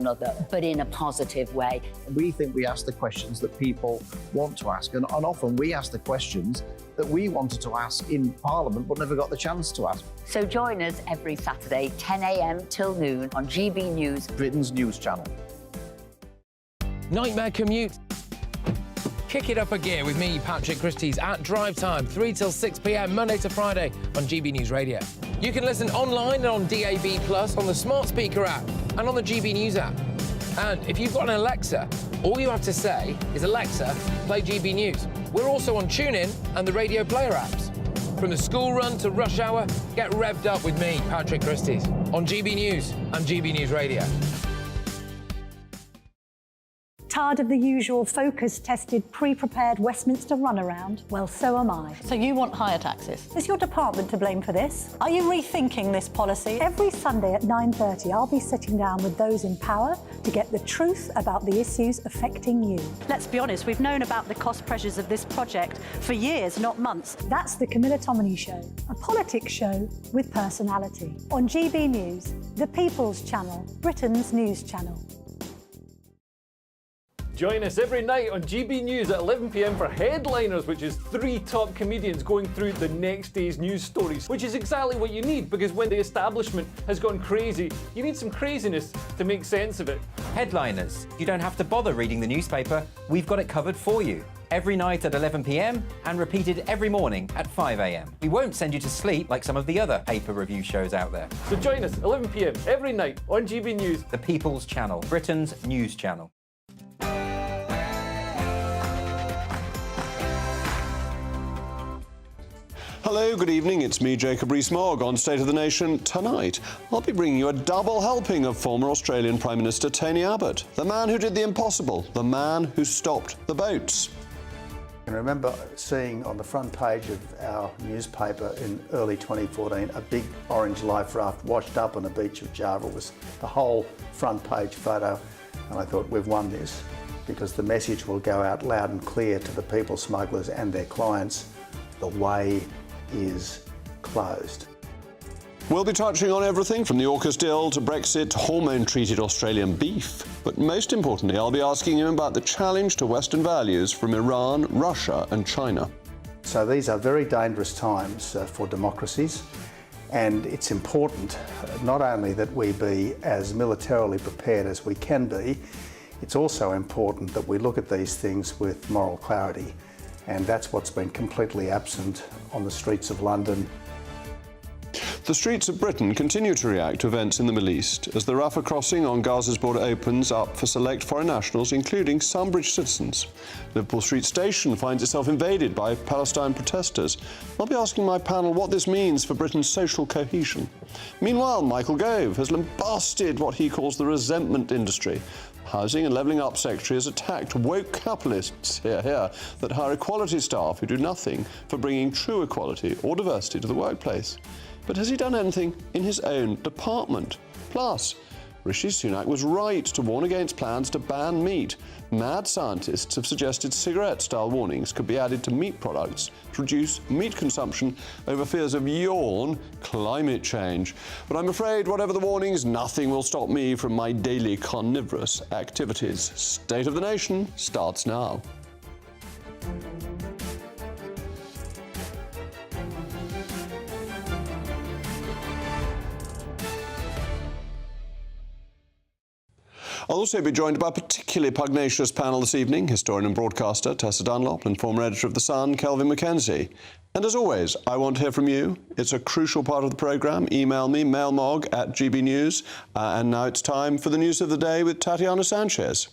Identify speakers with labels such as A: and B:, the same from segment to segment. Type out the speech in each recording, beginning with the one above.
A: another, but in a positive way.
B: We think we ask the questions that people want to ask, and often we ask the questions that we wanted to ask in Parliament but never got the chance to ask.
A: So join us every Saturday, 10 a.m. till noon on GB News,
B: Britain's news channel.
C: Nightmare commute. Kick it up a gear with me, Patrick Christie's, at drive time, 3 till 6 p.m, Monday to Friday on GB News Radio. You can listen online and on DAB+, on the smart speaker app and on the GB News app. And if you've got an Alexa, all you have to say is, Alexa, play GB News. We're also on TuneIn and the Radio Player apps. From the school run to rush hour, get revved up with me, Patrick Christie's, on GB News and GB News Radio.
D: Tired of the usual focus-tested, pre-prepared Westminster runaround? Well, so am I.
E: So you want higher taxes?
D: Is your department to blame for this? Are you rethinking this policy? Every Sunday at 9:30, I'll be sitting down with those in power to get the truth about the issues affecting you.
E: Let's be honest, we've known about the cost pressures of this project for years, not months.
D: That's the Camilla Tominey Show, a politics show with personality. On GB News, the People's Channel, Britain's news channel.
F: Join us every night on GB News at 11 p.m. for Headliners, which is 3 top comedians going through the next day's news stories, which is exactly what you need, because when the establishment has gone crazy, you need some craziness to make sense of it.
G: Headliners. You don't have to bother reading the newspaper. We've got it covered for you. Every night at 11 p.m. and repeated every morning at 5 a.m. We won't send you to sleep like some of the other paper review shows out there.
F: So join us 11 p.m. every night on GB News.
G: The People's Channel, Britain's news channel.
H: Hello, good evening. It's me, Jacob Rees-Mogg, on State of the Nation. Tonight, I'll be bringing you a double helping of former Australian Prime Minister Tony Abbott, the man who did the impossible, the man who stopped the boats.
I: I remember seeing on the front page of our newspaper in early 2014 a big orange life raft washed up on the beach of Java. It was the whole front page photo, and I thought, we've won this, because the message will go out loud and clear to the people smugglers and their clients. The way is closed.
H: We'll be touching on everything from the AUKUS deal to Brexit, hormone-treated Australian beef. But most importantly, I'll be asking him about the challenge to Western values from Iran, Russia and China.
I: So these are very dangerous times for democracies, and it's important not only that we be as militarily prepared as we can be, it's also important that we look at these things with moral clarity. And that's what's been completely absent on the streets of London.
H: The streets of Britain continue to react to events in the Middle East as the Rafah crossing on Gaza's border opens up for select foreign nationals, including some British citizens. Liverpool Street Station finds itself invaded by Palestine protesters. I'll be asking my panel what this means for Britain's social cohesion. Meanwhile, Michael Gove has lambasted what he calls the resentment industry. Housing and Levelling Up Secretary has attacked woke capitalists, that hire equality staff who do nothing for bringing true equality or diversity to the workplace. But has he done anything in his own department? Plus, Rishi Sunak was right to warn against plans to ban meat. Mad scientists have suggested cigarette-style warnings could be added to meat products to reduce meat consumption over fears of climate change. But I'm afraid, whatever the warnings, nothing will stop me from my daily carnivorous activities. State of the Nation starts now. I'll also be joined by a particularly pugnacious panel this evening, historian and broadcaster Tessa Dunlop and former editor of The Sun, Kelvin McKenzie. And as always, I want to hear from you. It's a crucial part of the programme. Email me, mailmog@gbnews. And now it's time for the news of the day with Tatiana Sanchez.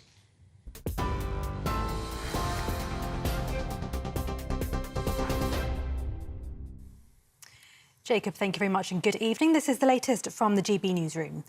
J: Jacob, thank you very much and good evening. This is the latest from the GB Newsroom.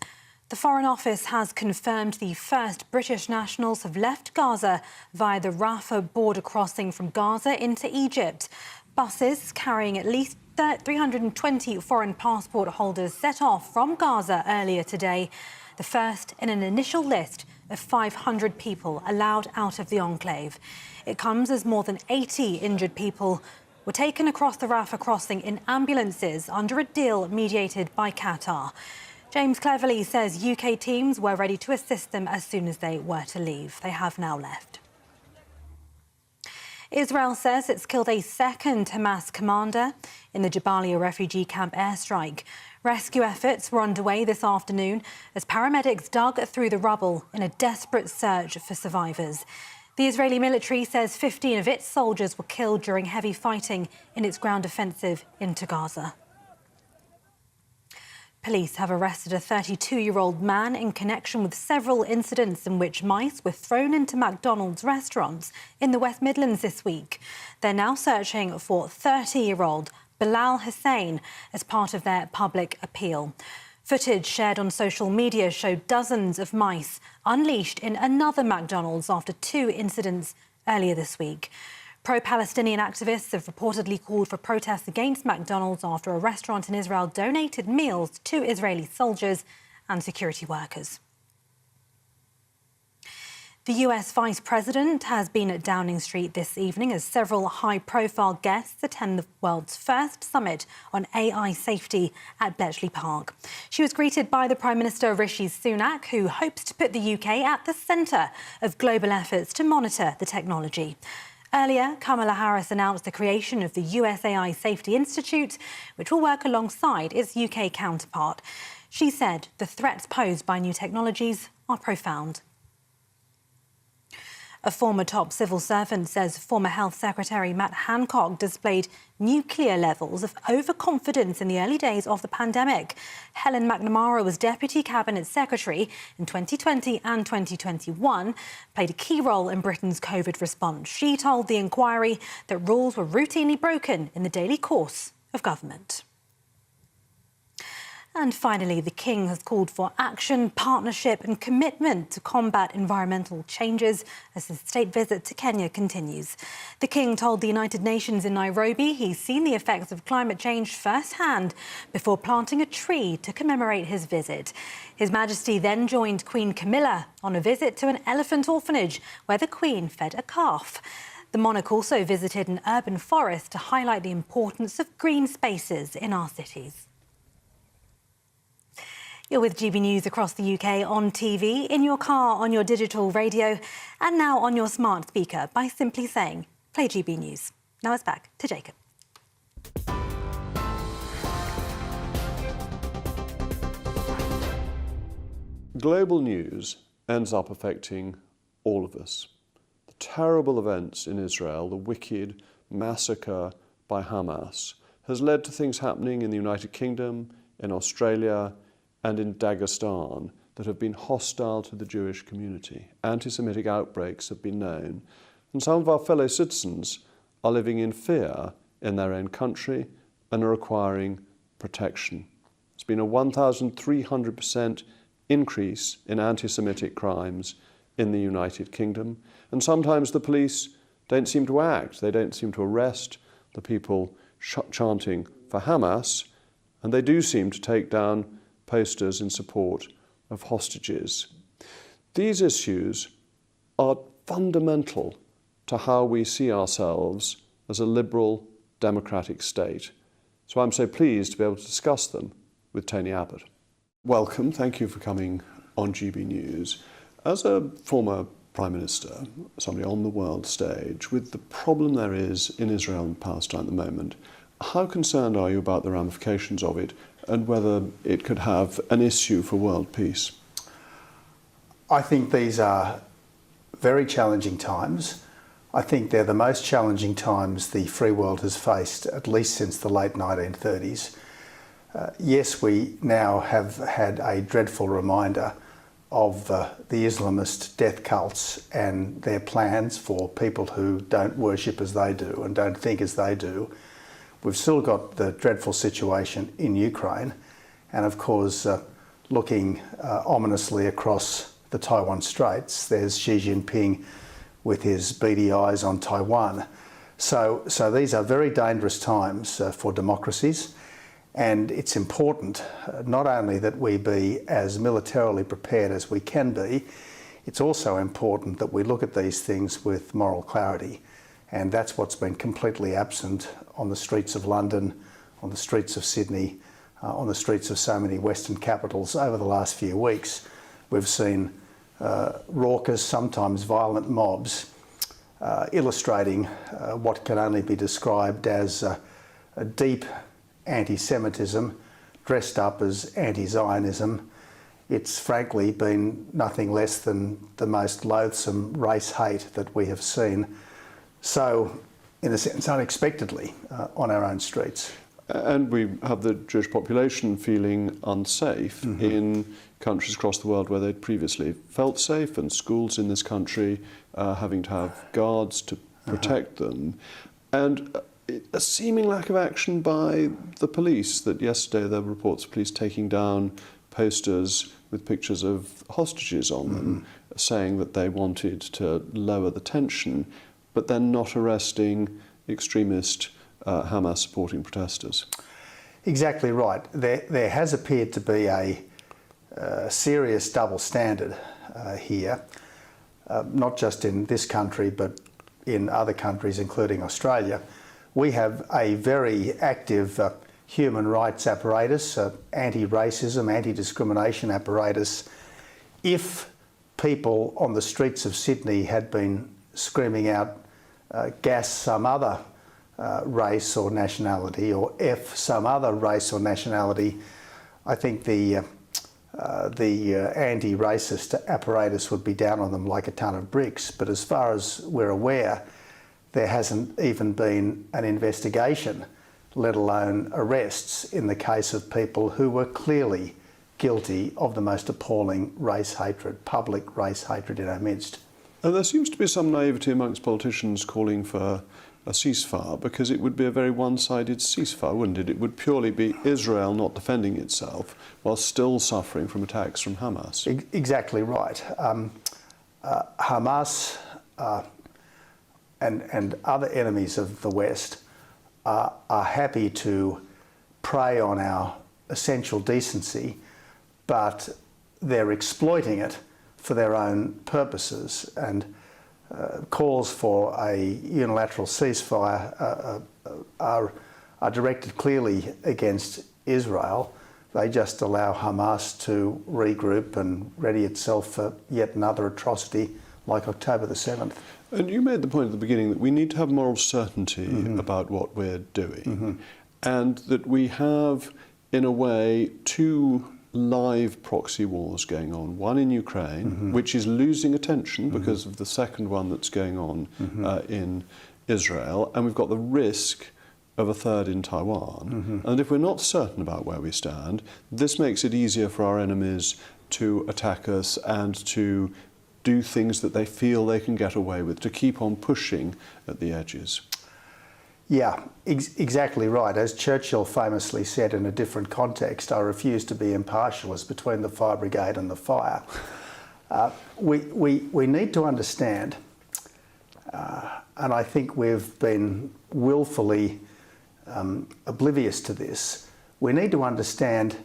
J: The Foreign Office has confirmed the first British nationals have left Gaza via the Rafah border crossing from Gaza into Egypt. Buses carrying at least 320 foreign passport holders set off from Gaza earlier today, the first in an initial list of 500 people allowed out of the enclave. It comes as more than 80 injured people were taken across the Rafah crossing in ambulances under a deal mediated by Qatar. James Cleverly says UK teams were ready to assist them as soon as they were to leave. They have now left. Israel says it's killed a second Hamas commander in the Jabalia refugee camp airstrike. Rescue efforts were underway this afternoon as paramedics dug through the rubble in a desperate search for survivors. The Israeli military says 15 of its soldiers were killed during heavy fighting in its ground offensive into Gaza. Police have arrested a 32-year-old man in connection with several incidents in which mice were thrown into McDonald's restaurants in the West Midlands this week. They're now searching for 30-year-old Bilal Hussain as part of their public appeal. Footage shared on social media showed dozens of mice unleashed in another McDonald's after 2 incidents earlier this week. Pro-Palestinian activists have reportedly called for protests against McDonald's after a restaurant in Israel donated meals to Israeli soldiers and security workers. The US Vice President has been at Downing Street this evening as several high-profile guests attend the world's first summit on AI safety at Bletchley Park. She was greeted by the Prime Minister Rishi Sunak, who hopes to put the UK at the centre of global efforts to monitor the technology. Earlier, Kamala Harris announced the creation of the US AI Safety Institute, which will work alongside its UK counterpart. She said the threats posed by new technologies are profound. A former top civil servant says former Health Secretary Matt Hancock displayed nuclear levels of overconfidence in the early days of the pandemic. Helen McNamara was Deputy Cabinet Secretary in 2020 and 2021, played a key role in Britain's COVID response. She told the inquiry that rules were routinely broken in the daily course of government. And finally, the King has called for action, partnership and commitment to combat environmental changes as his state visit to Kenya continues. The King told the United Nations in Nairobi he's seen the effects of climate change firsthand before planting a tree to commemorate his visit. His Majesty then joined Queen Camilla on a visit to an elephant orphanage where the Queen fed a calf. The monarch also visited an urban forest to highlight the importance of green spaces in our cities. You're with GB News across the UK on TV, in your car, on your digital radio, and now on your smart speaker by simply saying, play GB News. Now it's back to Jacob.
H: Global news ends up affecting all of us. The terrible events in Israel, the wicked massacre by Hamas, has led to things happening in the United Kingdom, in Australia, and in Dagestan that have been hostile to the Jewish community. Anti-Semitic outbreaks have been known, and some of our fellow citizens are living in fear in their own country and are requiring protection. There's been a 1,300% increase in anti-Semitic crimes in the United Kingdom, and sometimes the police don't seem to act. They don't seem to arrest the people chanting for Hamas, and they do seem to take down posters in support of hostages. These issues are fundamental to how we see ourselves as a liberal democratic state. So I'm so pleased to be able to discuss them with Tony Abbott. Welcome, thank you for coming on GB News. As a former Prime Minister, somebody on the world stage, with the problem there is in Israel and Palestine at the moment, how concerned are you about the ramifications of it and whether it could have an issue for world peace?
I: I think these are very challenging times. I think they're the most challenging times the free world has faced, at least since the late 1930s. Yes, we now have had a dreadful reminder of the Islamist death cults and their plans for people who don't worship as they do and don't think as they do. We've still got the dreadful situation in Ukraine, and of course, looking ominously across the Taiwan Straits, there's Xi Jinping with his beady eyes on Taiwan. So these are very dangerous times for democracies, and it's important not only that we be as militarily prepared as we can be, it's also important that we look at these things with moral clarity. And that's what's been completely absent on the streets of London, on the streets of Sydney, on the streets of so many Western capitals over the last few weeks. We've seen raucous, sometimes violent mobs illustrating what can only be described as a deep anti-Semitism dressed up as anti-Zionism. It's frankly been nothing less than the most loathsome race hate that we have seen, so in a sense unexpectedly on our own streets.
H: And we have the Jewish population feeling unsafe in countries across the world where they'd previously felt safe, and schools in this country having to have guards to protect them. And a seeming lack of action by the police, that yesterday there were reports of police taking down posters with pictures of hostages on them, saying that they wanted to lower the tension, but then not arresting extremist Hamas supporting protesters.
I: Exactly right. There has appeared to be a serious double standard here, not just in this country but in other countries including Australia. We have a very active human rights apparatus, anti-racism, anti-discrimination apparatus. If people on the streets of Sydney had been screaming out gas some other race or nationality, or F some other race or nationality, I think the anti-racist apparatus would be down on them like a ton of bricks. But as far as we're aware, there hasn't even been an investigation, let alone arrests, in the case of people who were clearly guilty of the most appalling race hatred, public race hatred in our midst.
H: And there seems to be some naivety amongst politicians calling for a ceasefire, because it would be a very one-sided ceasefire, wouldn't it? It would purely be Israel not defending itself while still suffering from attacks from Hamas.
I: Exactly right. Hamas and other enemies of the West are happy to prey on our essential decency, but they're exploiting it for their own purposes, and calls for a unilateral ceasefire are directed clearly against Israel. They just allow Hamas to regroup and ready itself for yet another atrocity like October the 7th.
H: And you made the point at the beginning that we need to have moral certainty about what we're doing, and that we have, in a way, two live proxy wars going on. One in Ukraine, which is losing attention because of the second one that's going on in Israel, and we've got the risk of a third in Taiwan. And if we're not certain about where we stand, this makes it easier for our enemies to attack us and to do things that they feel they can get away with, to keep on pushing at the edges.
I: Yeah, exactly right. As Churchill famously said in a different context, I refuse to be impartial as between the fire brigade and the fire. We need to understand, and I think we've been willfully oblivious to this, we need to understand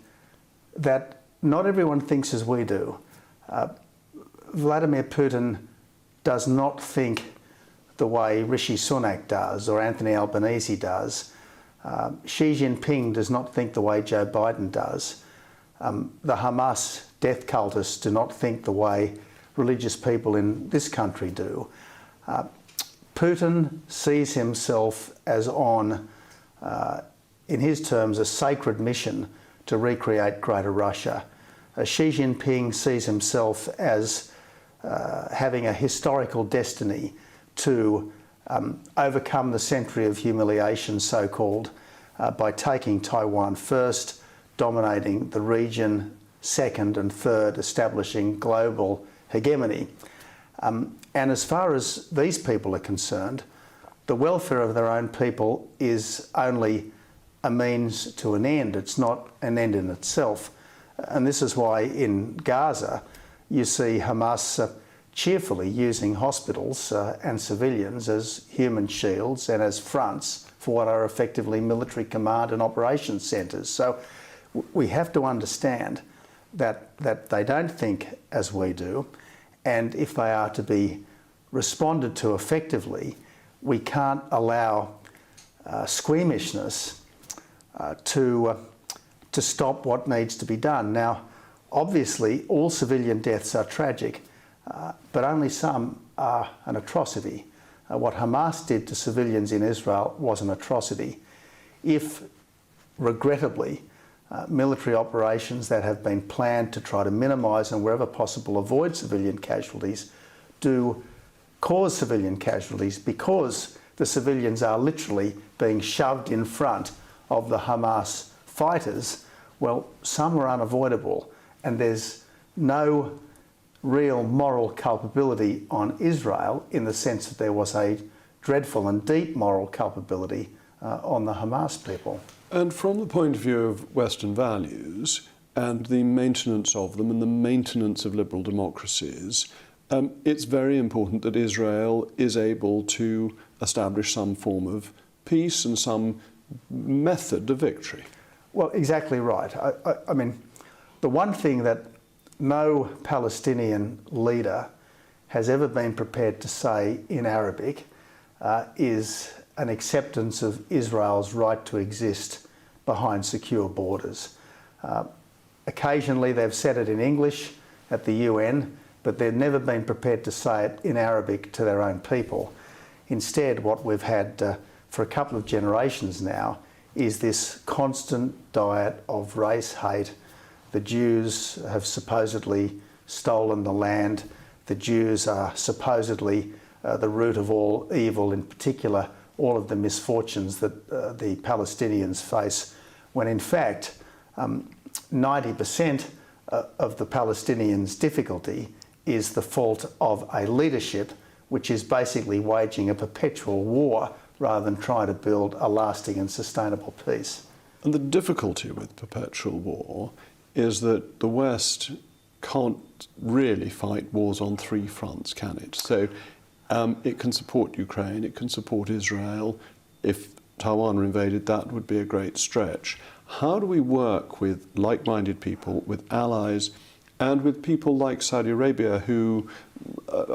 I: that not everyone thinks as we do. Vladimir Putin does not think the way Rishi Sunak does or Anthony Albanese does. Xi Jinping does not think the way Joe Biden does. The Hamas death cultists do not think the way religious people in this country do. Putin sees himself as on, in his terms, a sacred mission to recreate Greater Russia. Xi Jinping sees himself as having a historical destiny to overcome the century of humiliation, so-called, by taking Taiwan first, dominating the region second, and third, establishing global hegemony. And as far as these people are concerned, the welfare of their own people is only a means to an end. It's not an end in itself. And this is why in Gaza you see Hamas cheerfully using hospitals and civilians as human shields and as fronts for what are effectively military command and operations centres. So we have to understand that they don't think as we do, and if they are to be responded to effectively, we can't allow squeamishness to to stop what needs to be done. Now, obviously, all civilian deaths are tragic, but only some are an atrocity. What Hamas did to civilians in Israel was an atrocity. If, regrettably, military operations that have been planned to try to minimise and wherever possible avoid civilian casualties do cause civilian casualties because the civilians are literally being shoved in front of the Hamas fighters, well, some are unavoidable, and there's no real moral culpability on Israel in the sense that there was a dreadful and deep moral culpability on the Hamas people.
H: And from the point of view of Western values and the maintenance of them and the maintenance of liberal democracies, it's very important that Israel is able to establish some form of peace and some method of victory.
I: Well, exactly right. I mean, the one thing that no Palestinian leader has ever been prepared to say in Arabic is an acceptance of Israel's right to exist behind secure borders. Occasionally they've said it in English at the UN, but they've never been prepared to say it in Arabic to their own people. Instead, what we've had for a couple of generations now is this constant diet of race hate. The Jews have supposedly stolen the land. The Jews are supposedly the root of all evil, in particular all of the misfortunes that the Palestinians face, when in fact 90% of the Palestinians' difficulty is the fault of a leadership which is basically waging a perpetual war rather than trying to build a lasting and sustainable peace.
H: And the difficulty with perpetual war is that the West can't really fight wars on three fronts, can it? So it can support Ukraine, it can support Israel. If Taiwan were invaded, that would be a great stretch. How do we work with like-minded people, with allies, and with people like Saudi Arabia, who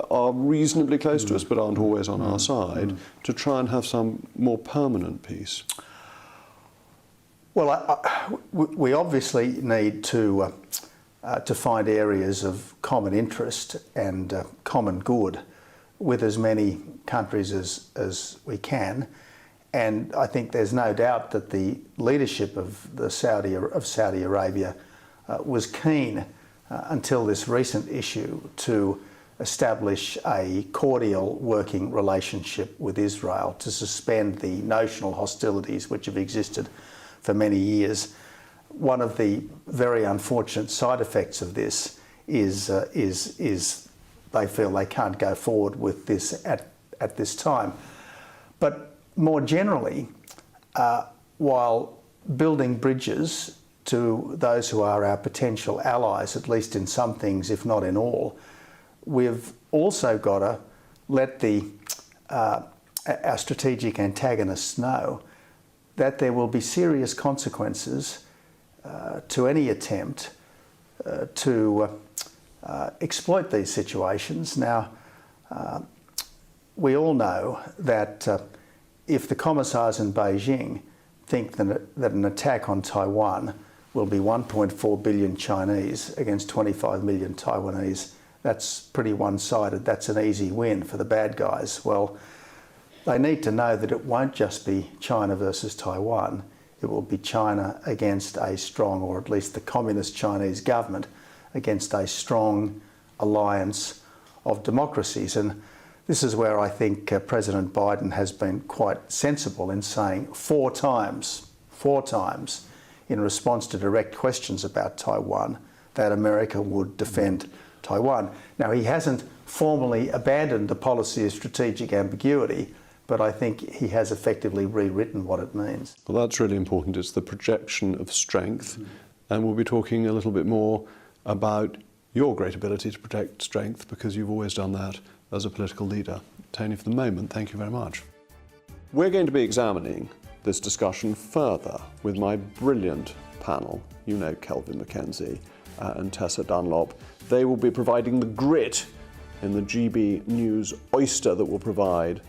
H: are reasonably close to us but aren't always on our side, to try and have some more permanent peace?
I: Well, we obviously need to find areas of common interest and common good with as many countries as we can. And I think there's no doubt that the leadership of Saudi Arabia was keen until this recent issue to establish a cordial working relationship with Israel, to suspend the notional hostilities which have existed for many years. One of the very unfortunate side effects of this is they feel they can't go forward with this at this time. But more generally, while building bridges to those who are our potential allies, at least in some things, if not in all, we've also got to let our strategic antagonists know that there will be serious consequences to any attempt to exploit these situations. Now, we all know that if the commissars in Beijing think that an attack on Taiwan will be 1.4 billion Chinese against 25 million Taiwanese, that's pretty one-sided. That's an easy win for the bad guys. Well, they need to know that it won't just be China versus Taiwan. It will be China against a strong, or at least the communist Chinese government, against a strong alliance of democracies. And this is where I think President Biden has been quite sensible in saying four times, in response to direct questions about Taiwan, that America would defend Taiwan. Now, he hasn't formally abandoned the policy of strategic ambiguity, but I think he has effectively rewritten what it means.
H: Well, that's really important. It's the projection of strength. And we'll be talking a little bit more about your great ability to project strength, because you've always done that as a political leader. Tony, for the moment, thank you very much. We're going to be examining this discussion further with my brilliant panel. You know Kelvin McKenzie and Tessa Dunlop. They will be providing the grit in the GB News oyster that will provide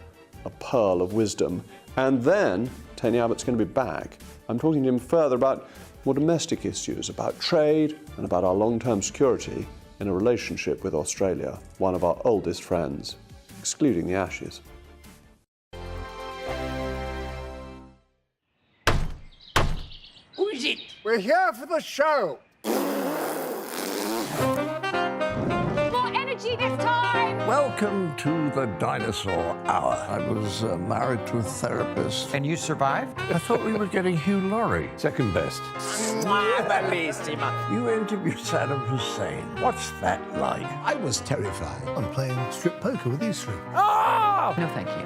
H: a pearl of wisdom. And then Tony Abbott's going to be back. I'm talking to him further about more domestic issues about trade and about our long-term security in a relationship with Australia, one of our oldest friends, excluding the Ashes.
K: Who is it? We're here for the show.
L: More energy this time!
K: Welcome to the Dinosaur Hour. I was married to a therapist.
G: And you survived?
K: I thought we were getting Hugh Laurie.
F: Second best.
K: You interviewed Saddam Hussein. What's that like?
M: I was terrified. I'm playing strip poker with these three.
G: Oh!
N: No, thank you.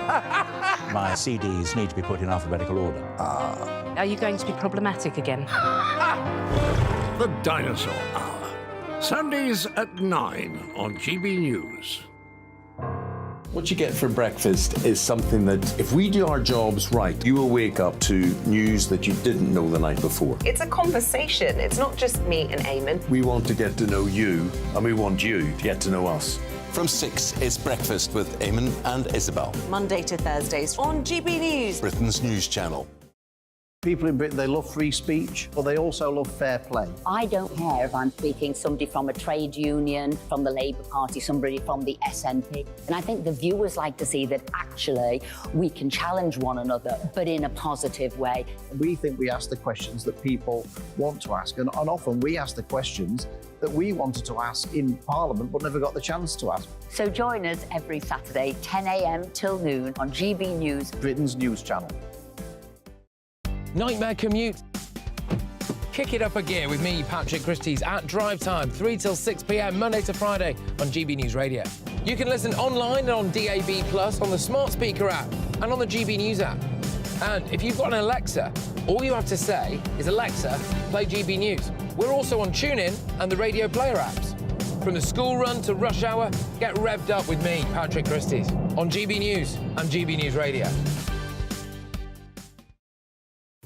O: My CDs need to be put in alphabetical order.
N: Are you going to be problematic again?
K: The Dinosaur Hour. Sundays at 9 on GB News.
P: What you get for breakfast is something that, if we do our jobs right, you will wake up to news that you didn't know the night before.
Q: It's a conversation. It's not just me and Eamon.
P: We want to get to know you, and we want you to get to know us.
R: From 6, it's Breakfast with Eamon and Isabel.
Q: Monday to Thursdays on GB News,
R: Britain's news channel.
B: People in Britain, they love free speech, but they also love fair play.
A: I don't care if I'm speaking somebody from a trade union, from the Labour Party, somebody from the SNP. And I think the viewers like to see that actually we can challenge one another, but in a positive way.
B: We think we ask the questions that people want to ask, and often we ask the questions that we wanted to ask in Parliament but never got the chance to ask.
A: So join us every Saturday, 10 a.m. till noon on GB News,
B: Britain's news channel.
C: Nightmare commute. Kick it up a gear with me, Patrick Christie's, at drive time, 3 till 6 p.m, Monday to Friday on GB News Radio. You can listen online and on DAB+, on the smart speaker app and on the GB News app. And if you've got an Alexa, all you have to say is, Alexa, play GB News. We're also on TuneIn and the Radio Player apps. From the school run to rush hour, get revved up with me, Patrick Christie's, on GB News and GB News Radio.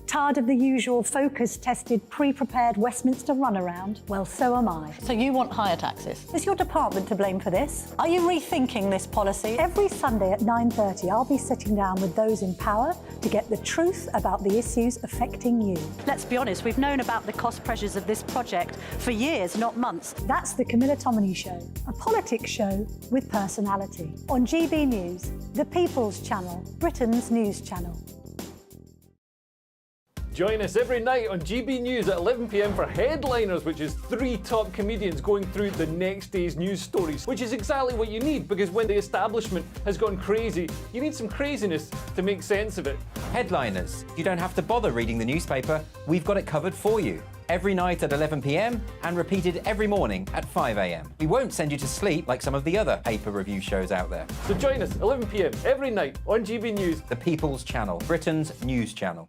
D: Tired of the usual focus-tested, pre-prepared Westminster runaround? Well, so am I.
E: So you want higher taxes?
D: Is your department to blame for this? Are you rethinking this policy? Every Sunday at 9:30, I'll be sitting down with those in power to get the truth about the issues affecting you.
E: Let's be honest, we've known about the cost pressures of this project for years, not months.
D: That's the Camilla Tominey Show, a politics show with personality. On GB News, the People's Channel, Britain's news channel.
F: Join us every night on GB News at 11 p.m. for Headliners, which is 3 top comedians going through the next day's news stories, which is exactly what you need, because when the establishment has gone crazy, you need some craziness to make sense of it.
G: Headliners. You don't have to bother reading the newspaper. We've got it covered for you. Every night at 11 p.m. and repeated every morning at 5 a.m. We won't send you to sleep like some of the other paper review shows out there.
F: So join us 11 p.m. every night on GB News,
G: the People's Channel, Britain's news channel.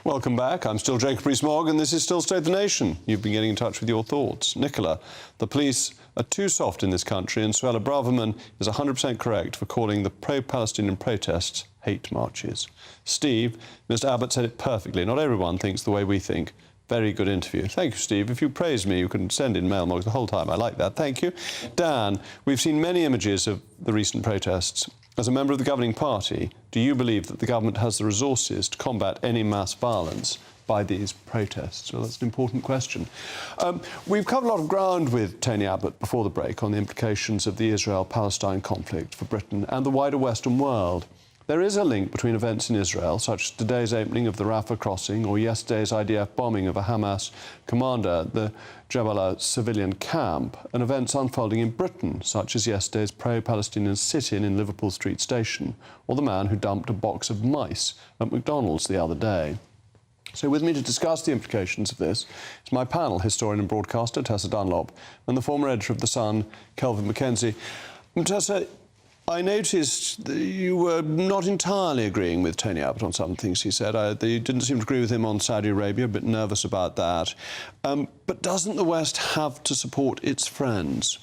H: Welcome back. I'm still Jacob Rees-Mogg, and this is Still State the Nation. You've been getting in touch with your thoughts. Nicola, the police are too soft in this country, and Suella Braverman is 100% correct for calling the pro-Palestinian protests hate marches. Steve, Mr. Abbott said it perfectly. Not everyone thinks the way we think. Very good interview. Thank you, Steve. If you praise me, you can send in mail mugs the whole time. I like that. Thank you. Dan, we've seen many images of the recent protests. As a member of the governing party, do you believe that the government has the resources to combat any mass violence by these protests? Well, that's an important question. We've covered a lot of ground with Tony Abbott before the break on the implications of the Israel-Palestine conflict for Britain and the wider Western world. There is a link between events in Israel, such as today's opening of the Rafah crossing or yesterday's IDF bombing of a Hamas commander at the Jabalah civilian camp, and events unfolding in Britain, such as yesterday's pro-Palestinian sit-in in Liverpool Street Station, or the man who dumped a box of mice at McDonald's the other day. So with me to discuss the implications of this is my panel, historian and broadcaster Tessa Dunlop, and the former editor of The Sun, Kelvin Mackenzie. Tessa, I noticed that you were not entirely agreeing with Tony Abbott on some things he said. You didn't seem to agree with him on Saudi Arabia, a bit nervous about that. But doesn't the West have to support its friends?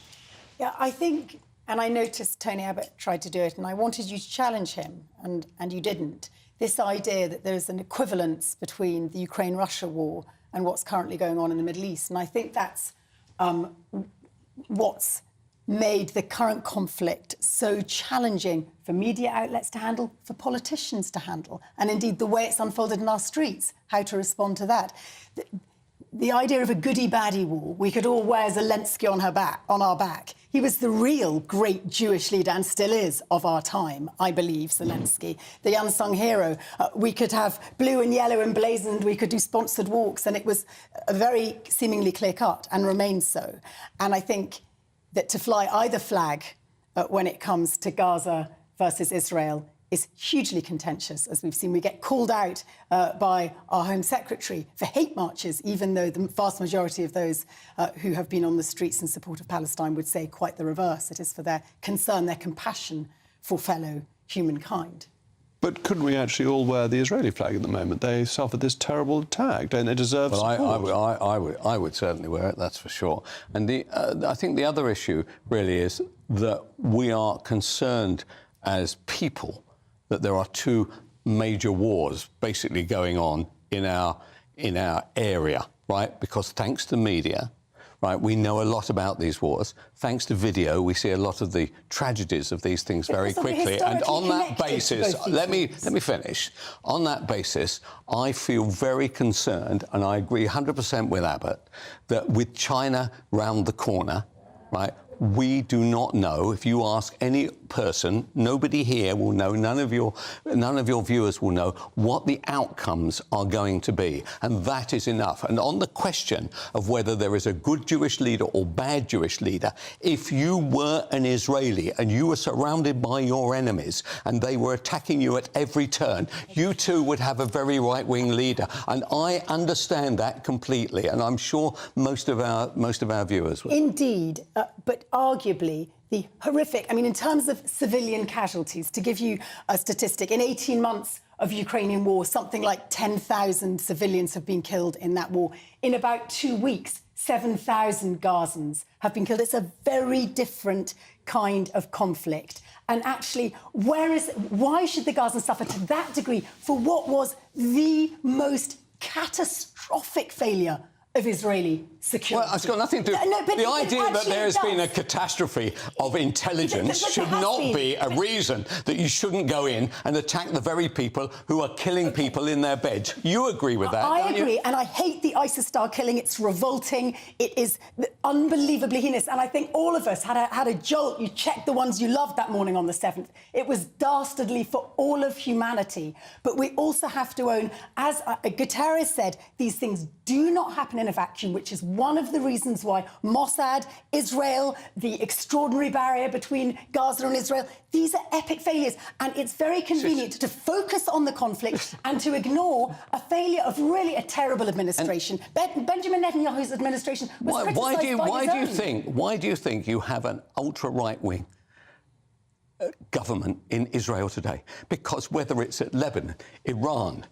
S: Yeah, I think, and I noticed Tony Abbott tried to do it, and I wanted you to challenge him, and you didn't. This idea that there's an equivalence between the Ukraine-Russia war and what's currently going on in the Middle East. And I think that's what's made the current conflict so challenging for media outlets to handle, for politicians to handle, and indeed the way it's unfolded in our streets, how to respond to that. The idea of a goody-baddie war, we could all wear Zelensky on our back. He was the real great Jewish leader, and still is, of our time, I believe, Zelensky, the unsung hero. We could have blue and yellow emblazoned, we could do sponsored walks, and it was very seemingly clear-cut, and remains so. And I think that to fly either flag when it comes to Gaza versus Israel is hugely contentious, as we've seen. We get called out by our Home Secretary for hate marches, even though the vast majority of those who have been on the streets in support of Palestine would say quite the reverse. It is for their concern, their compassion for fellow humankind.
H: But couldn't we actually all wear the Israeli flag at the moment? They suffered this terrible attack. Don't they deserve support?
K: I would certainly wear it, that's for sure. And I think the other issue really is that we are concerned as people that there are two major wars basically going on in our area, right? Because thanks to media, right, we know a lot about these wars. Thanks to video, we see a lot of the tragedies of these things very quickly. And on that basis, let me finish. On that basis, I feel very concerned, and I agree 100% with Abbott, that with China round the corner, right, we do not know. If you ask any person, nobody here will know, none of your viewers will know what the outcomes are going to be. And that is enough. And on the question of whether there is a good Jewish leader or bad Jewish leader, if you were an Israeli and you were surrounded by your enemies and they were attacking you at every turn, you too would have a very right-wing leader. And I understand that completely. And I'm sure most of our viewers will.
S: Indeed, but arguably the horrific, in terms of civilian casualties, to give you a statistic, in 18 months of Ukrainian war, something like 10,000 civilians have been killed in that war. In about 2 weeks, 7,000 Gazans have been killed. It's a very different kind of conflict. And actually, why should the Gazans suffer to that degree for what was the most catastrophic failure of Israeli security?
K: Well, it's got nothing to do... the idea that there has been a catastrophe of intelligence should not be a reason that you shouldn't go in and attack the very people who are killing people in their beds. You agree with that,
S: I agree, and I hate the ISIS-style killing. It's revolting. It is unbelievably heinous, and I think all of us had a jolt. You checked the ones you loved that morning on the 7th. It was dastardly for all of humanity. But we also have to own, as Guterres said, these things do not happen in a vacuum, which is one of the reasons why Mossad, Israel, the extraordinary barrier between Gaza and Israel, these are epic failures. And it's very convenient to focus on the conflict and to ignore a failure of really a terrible administration. Benjamin Netanyahu's administration was criticised by his own.
K: Why do you think you have an ultra-right-wing government in Israel today? Because whether it's at Lebanon, Iran,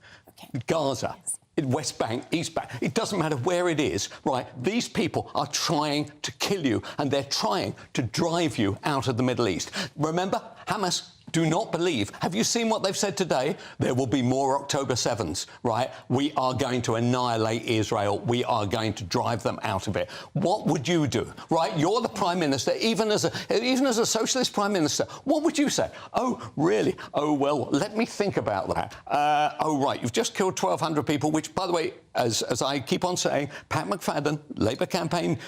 K: Gaza... West Bank, East Bank, it doesn't matter where it is, right? These people are trying to kill you and they're trying to drive you out of the Middle East. Remember, Hamas do not believe. Have you seen what they've said today? There will be more October 7s, right? We are going to annihilate Israel. We are going to drive them out of it. What would you do, right? You're the Prime Minister, even as a socialist Prime Minister. What would you say? Oh, really? Oh, well, let me think about that. Oh, right, you've just killed 1,200 people, which, by the way, as I keep on saying, Pat McFadden, Labour campaign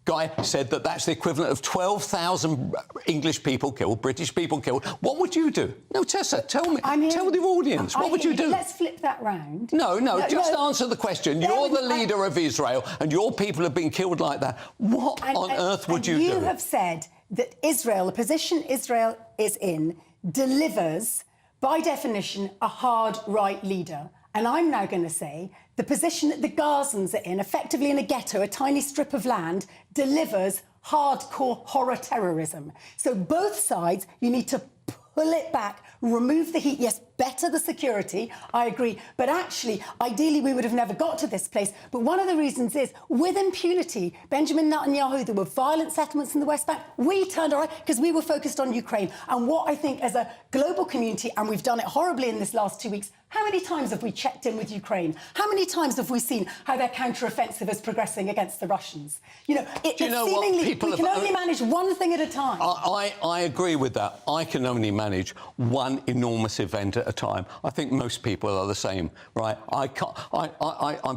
K: guy, said that that's the equivalent of 12,000 English people killed, British people killed. What would you do? No, Tessa, tell me. Tell the audience. What would you do?
S: Let's flip that round.
K: No, just answer the question. You're the leader of Israel and your people have been killed like that. What on earth would you do?
S: You have said that Israel, the position Israel is in, delivers, by definition, a hard right leader. And I'm now going to say the position that the Gazans are in, effectively in a ghetto, a tiny strip of land, delivers hardcore horror terrorism. So both sides, you need to pull it back, remove the heat. Yes, better the security, I agree. But actually, ideally, we would have never got to this place. But one of the reasons is, with impunity, Benjamin Netanyahu, there were violent settlements in the West Bank. We turned our eye because we were focused on Ukraine. And what I think as a global community, and we've done it horribly in this last 2 weeks, how many times have we checked in with Ukraine? How many times have we seen how their counter-offensive is progressing against the Russians? You know, seemingly we can only manage one thing at a time.
K: I agree with that. I can only manage one enormous event at a time. I think most people are the same, right? I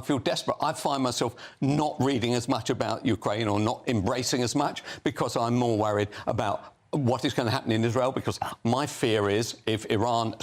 K: feel desperate. I find myself not reading as much about Ukraine or not embracing as much because I'm more worried about what is going to happen in Israel, because my fear is if Iran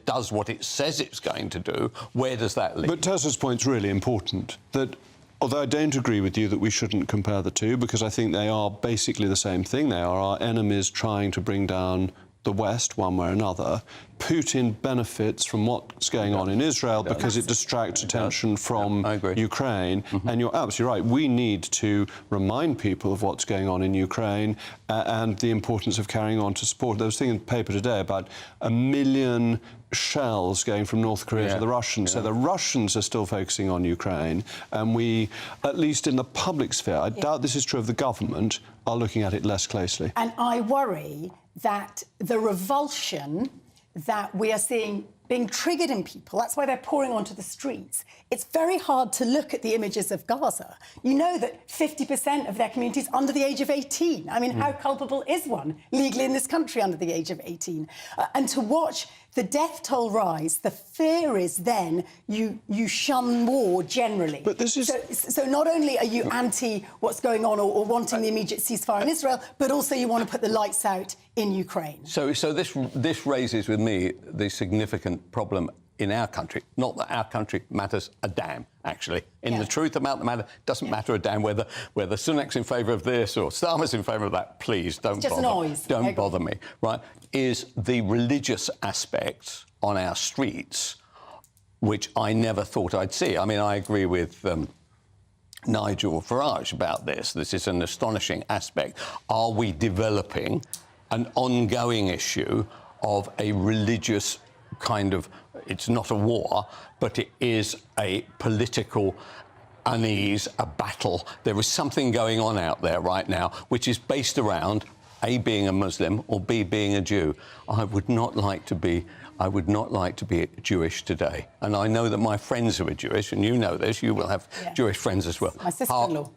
K: does what it says it's going to do, where does that lead?
H: But Tessa's point's really important, that although I don't agree with you that we shouldn't compare the two, because I think they are basically the same thing. They are our enemies trying to bring down the West one way or another. Putin benefits from what's going on in Israel because it distracts attention from Ukraine. And you're absolutely right. We need to remind people of what's going on in Ukraine and the importance of carrying on to support. There was a thing in the paper today about 1 million shells going from North Korea to the Russians. So the Russians are still focusing on Ukraine, and we, at least in the public sphere, I doubt this is true of the government, are looking at it less closely.
S: And I worry that the revulsion that we are seeing being triggered in people, that's why they're pouring onto the streets. It's very hard to look at the images of Gaza. You know that 50% of their community is under the age of 18. I mean, how culpable is one legally in this country under the age of 18? And to watch the death toll rise, the fear is then you shun war generally. But this is... So not only are you anti what's going on or wanting the immediate ceasefire in Israel, but also you want to put the lights out in Ukraine.
K: So this raises with me the significant problem in our country. Not that our country matters a damn, actually. The truth about the matter, doesn't matter a damn whether Sunak's in favour of this or Starmer's in favour of that. Please don't
S: just
K: bother.
S: Noise.
K: Don't bother me, right? Is the religious aspect on our streets, which I never thought I'd see. I mean, I agree with Nigel Farage about this. This is an astonishing aspect. Are we developing an ongoing issue of a religious kind of, it's not a war, but it is a political unease, a battle. There is something going on out there right now which is based around A, being a Muslim, or B, being a Jew. I would not like to be Jewish today. And I know that my friends who are Jewish, and you know this, you will have Jewish friends as well.
S: My sister-in-law.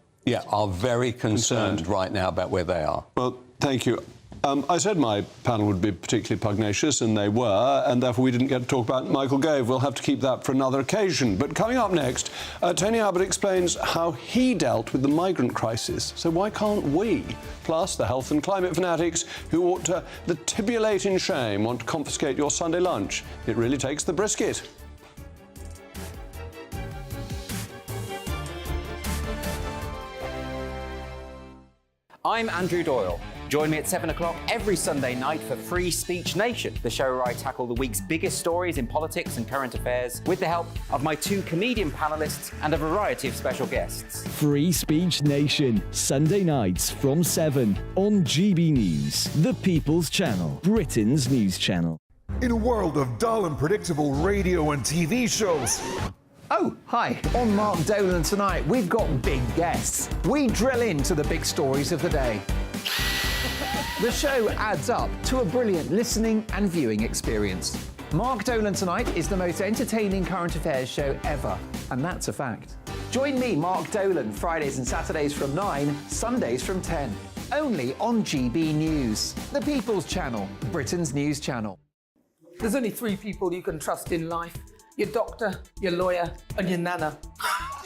K: Are very concerned right now about where they are.
H: Well, thank you. I said my panel would be particularly pugnacious, and they were, and therefore we didn't get to talk about Michael Gove. We'll have to keep that for another occasion. But coming up next, Tony Abbott explains how he dealt with the migrant crisis. So why can't we? Plus, the health and climate fanatics who ought to tibulate in shame want to confiscate your Sunday lunch. It really takes the brisket.
G: I'm Andrew Doyle. Join me at 7 o'clock every Sunday night for Free Speech Nation, the show where I tackle the week's biggest stories in politics and current affairs with the help of my 2 comedian panellists and a variety of special guests.
T: Free Speech Nation, Sunday nights from 7 on GB News, the People's Channel, Britain's news channel.
U: In a world of dull and predictable radio and TV shows...
V: Oh, hi. On Mark Dolan tonight, we've got big guests. We drill into the big stories of the day. The show adds up to a brilliant listening and viewing experience. Mark Dolan Tonight is the most entertaining current affairs show ever, and that's a fact. Join me, Mark Dolan, Fridays and Saturdays from 9, Sundays from 10. Only on GB News, the People's Channel, Britain's news channel.
W: There's only 3 people you can trust in life. Your doctor, your lawyer, and your nana.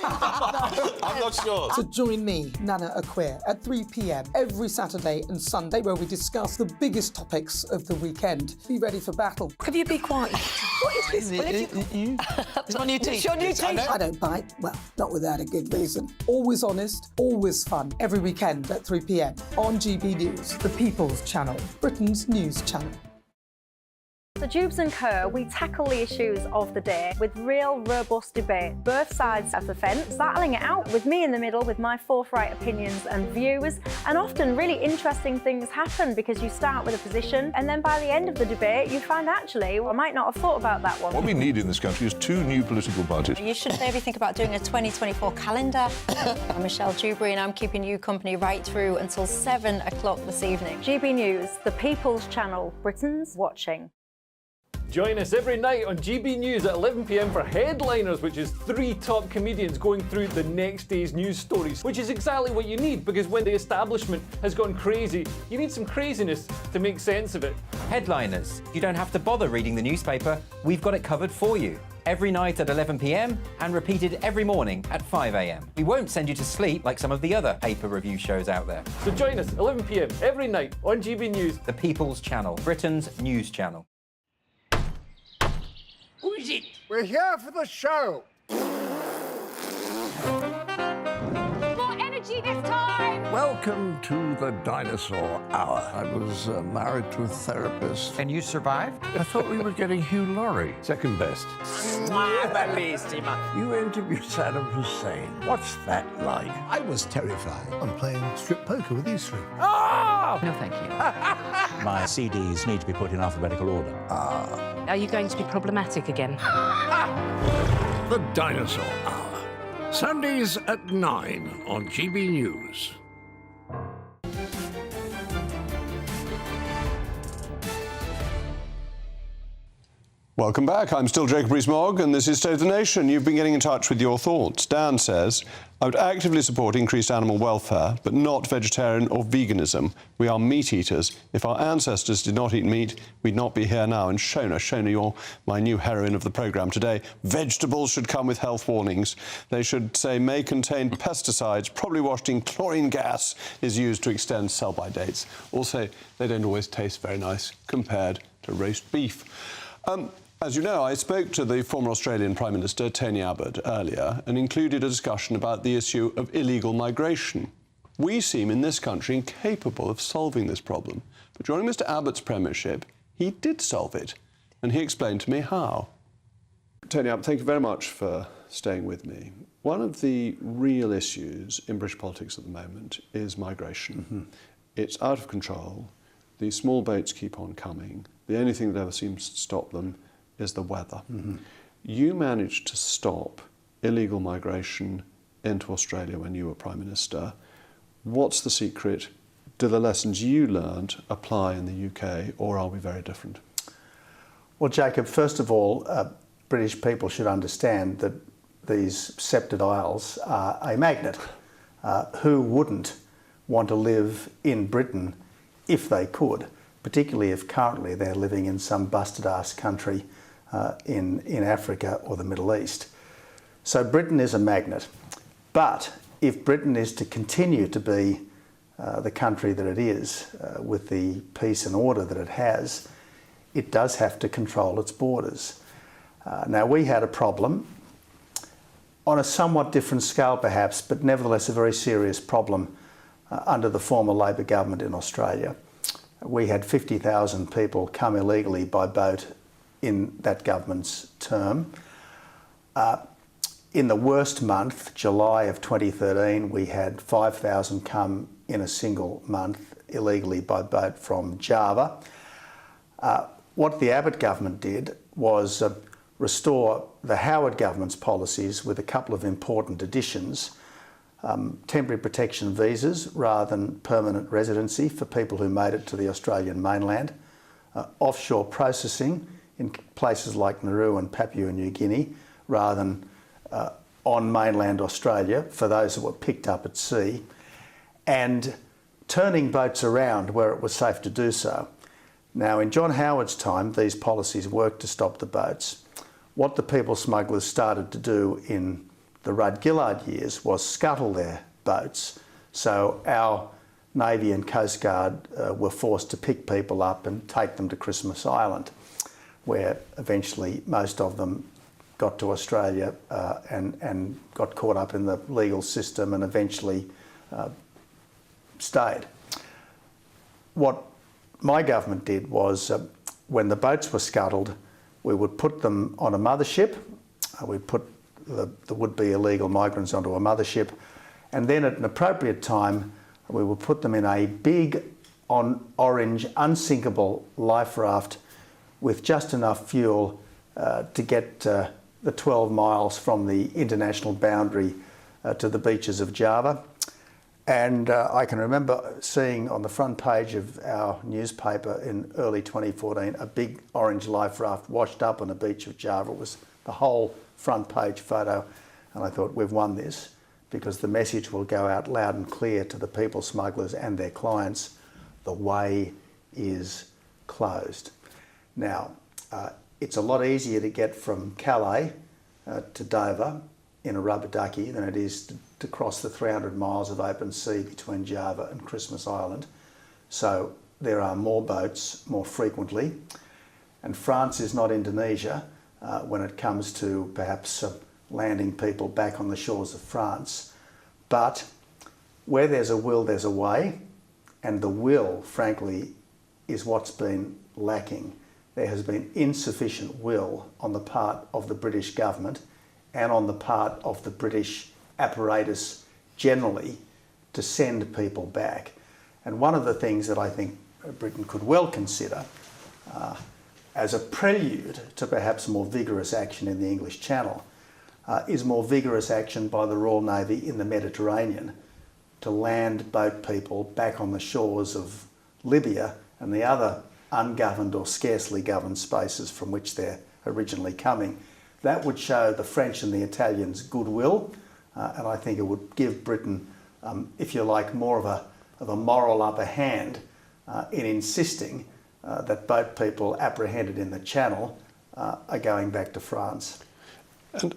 R: I'm not sure.
W: So join me, Nana Are Queer, at 3 p.m. every Saturday and Sunday, where we discuss the biggest topics of the weekend. Be ready for battle.
N: Could you be quiet? What is this? It's my new teeth.
W: It's your new teeth. I don't bite. Well, not without a good reason. Always honest, always fun. Every weekend at 3 p.m. on GB News, the People's Channel, Britain's news channel.
I: The Jubes and Kerr, we tackle the issues of the day with real, robust debate. Both sides of the fence, battling it out with me in the middle with my forthright opinions and views. And often really interesting things happen because you start with a position and then by the end of the debate you find actually, well, I might not have thought about that one.
U: What we need in this country is 2 new political parties.
J: You should maybe think about doing a 2024 calendar. I'm Michelle Dewberry and I'm keeping you company right through until 7 o'clock this evening.
I: GB News, the People's Channel, Britain's watching.
F: Join us every night on GB News at 11 p.m. for Headliners, which is 3 top comedians going through the next day's news stories, which is exactly what you need because when the establishment has gone crazy, you need some craziness to make sense of it.
G: Headliners. You don't have to bother reading the newspaper. We've got it covered for you. Every night at 11 p.m. and repeated every morning at 5 a.m. We won't send you to sleep like some of the other paper review shows out there.
F: So join us 11 p.m. every night on GB News.
G: The People's Channel, Britain's news channel.
U: Who is it? We're here for the show.
L: More energy this time!
U: Welcome to the Dinosaur Hour. I was married to a therapist.
V: And you survived?
U: I thought we were getting Hugh Laurie. Second best. You interviewed Saddam Hussein. What's that like?
M: I was terrified. I'm playing strip poker with you three.
U: Oh!
O: No, thank you. My CDs need to be put in alphabetical order.
L: Are you going to be problematic again?
U: The Dinosaur Hour. Sundays at 9 on GB News.
H: Welcome back. I'm still Jacob Rees-Mogg, and this is State of the Nation. You've been getting in touch with your thoughts. Dan says, I would actively support increased animal welfare, but not vegetarian or veganism. We are meat eaters. If our ancestors did not eat meat, we'd not be here now. And Shona, you're my new heroine of the programme today. Vegetables should come with health warnings. They should say may contain pesticides, probably washed in chlorine gas, is used to extend sell-by dates. Also, they don't always taste very nice compared to roast beef. As you know, I spoke to the former Australian Prime Minister, Tony Abbott, earlier and included a discussion about the issue of illegal migration. We seem in this country incapable of solving this problem. But during Mr Abbott's premiership, he did solve it. And he explained to me how. Tony Abbott, thank you very much for staying with me. One of the real issues in British politics at the moment is migration. Mm-hmm. It's out of control. The small boats keep on coming. The only thing that ever seems to stop them is the weather. Mm-hmm. You managed to stop illegal migration into Australia when you were Prime Minister. What's the secret? Do the lessons you learned apply in the UK, or are we very different?
X: Well, Jacob, first of all, British people should understand that these sceptred isles are a magnet. Who wouldn't want to live in Britain if they could, particularly if currently they're living in some busted-ass country in Africa or the Middle East. So Britain is a magnet. But if Britain is to continue to be the country that it is, with the peace and order that it has, it does have to control its borders. Now, we had a problem on a somewhat different scale perhaps, but nevertheless a very serious problem under the former Labor government in Australia. We had 50,000 people come illegally by boat in that government's term. In the worst month, July of 2013, we had 5,000 come in a single month illegally by boat from Java. What the Abbott government did was restore the Howard government's policies with a couple of important additions. Temporary protection visas rather than permanent residency for people who made it to the Australian mainland. Offshore processing in places like Nauru and Papua New Guinea rather than on mainland Australia for those that were picked up at sea. And turning boats around where it was safe to do so. Now, in John Howard's time, these policies worked to stop the boats. What the people smugglers started to do in the Rudd Gillard years was scuttle their boats. So our Navy and Coast Guard were forced to pick people up and take them to Christmas Island, where eventually most of them got to Australia and got caught up in the legal system and eventually stayed. What my government did was when the boats were scuttled, we would put them on a mothership. We'd put the would-be illegal migrants onto a mothership, and then at an appropriate time, we would put them in a big orange unsinkable life raft with just enough fuel to get the 12 miles from the international boundary to the beaches of Java. And I can remember seeing on the front page of our newspaper in early 2014 a big orange life raft washed up on the beach of Java. It was the whole front page photo, and I thought, we've won this, because the message will go out loud and clear to the people smugglers and their clients: the way is closed. Now, it's a lot easier to get from Calais to Dover in a rubber ducky than it is to cross the 300 miles of open sea between Java and Christmas Island. So there are more boats more frequently, and France is not Indonesia when it comes to perhaps landing people back on the shores of France. But where there's a will, there's a way, and the will, frankly, is what's been lacking. There has been insufficient will on the part of the British government and on the part of the British apparatus generally to send people back. And one of the things that I think Britain could well consider as a prelude to perhaps more vigorous action in the English Channel is more vigorous action by the Royal Navy in the Mediterranean to land boat people back on the shores of Libya and the other ungoverned or scarcely governed spaces from which they're originally coming. That would show the French and the Italians goodwill, and I think it would give Britain, if you like, more of a moral upper hand in insisting that boat people apprehended in the Channel are going back to France.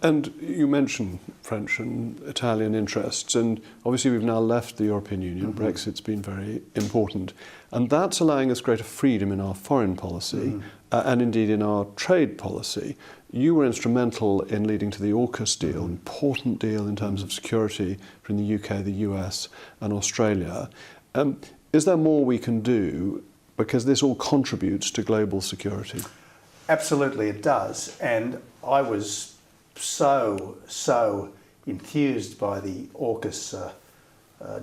H: And you mentioned French and Italian interests, and obviously we've now left the European Union.
X: Mm-hmm.
H: Brexit's been very important, and that's allowing us greater freedom in our foreign policy and indeed in our trade policy. You were instrumental in leading to the AUKUS deal, important deal in terms of security between the UK, the US and Australia. Is there more we can do, because this all contributes to global security?
X: Absolutely it does, and I was so enthused by the AUKUS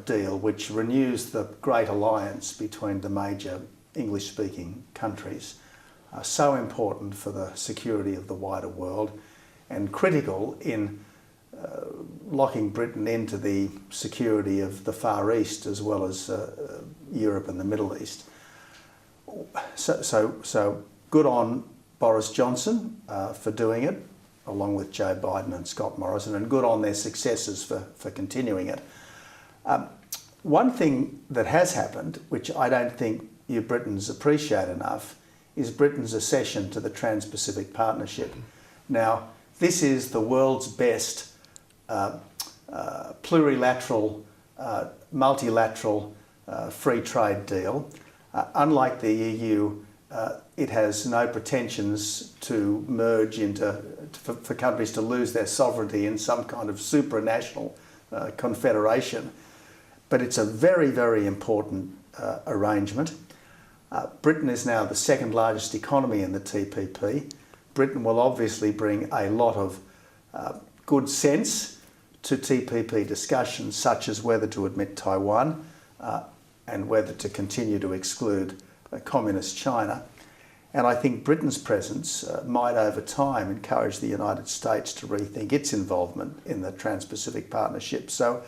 X: deal, which renews the great alliance between the major English-speaking countries. So important for the security of the wider world and critical in locking Britain into the security of the Far East as well as Europe and the Middle East. So good on Boris Johnson for doing it, along with Joe Biden and Scott Morrison, and good on their successors for continuing it. One thing that has happened, which I don't think you Britons appreciate enough, is Britain's accession to the Trans-Pacific Partnership. Now, this is the world's best plurilateral, multilateral free trade deal. Unlike the EU, it has no pretensions to merge into, for countries to lose their sovereignty in some kind of supranational confederation. But it's a very, very important arrangement. Britain is now the second largest economy in the TPP. Britain will obviously bring a lot of good sense to TPP discussions, such as whether to admit Taiwan and whether to continue to exclude communist China. And I think Britain's presence might over time encourage the United States to rethink its involvement in the Trans-Pacific Partnership. So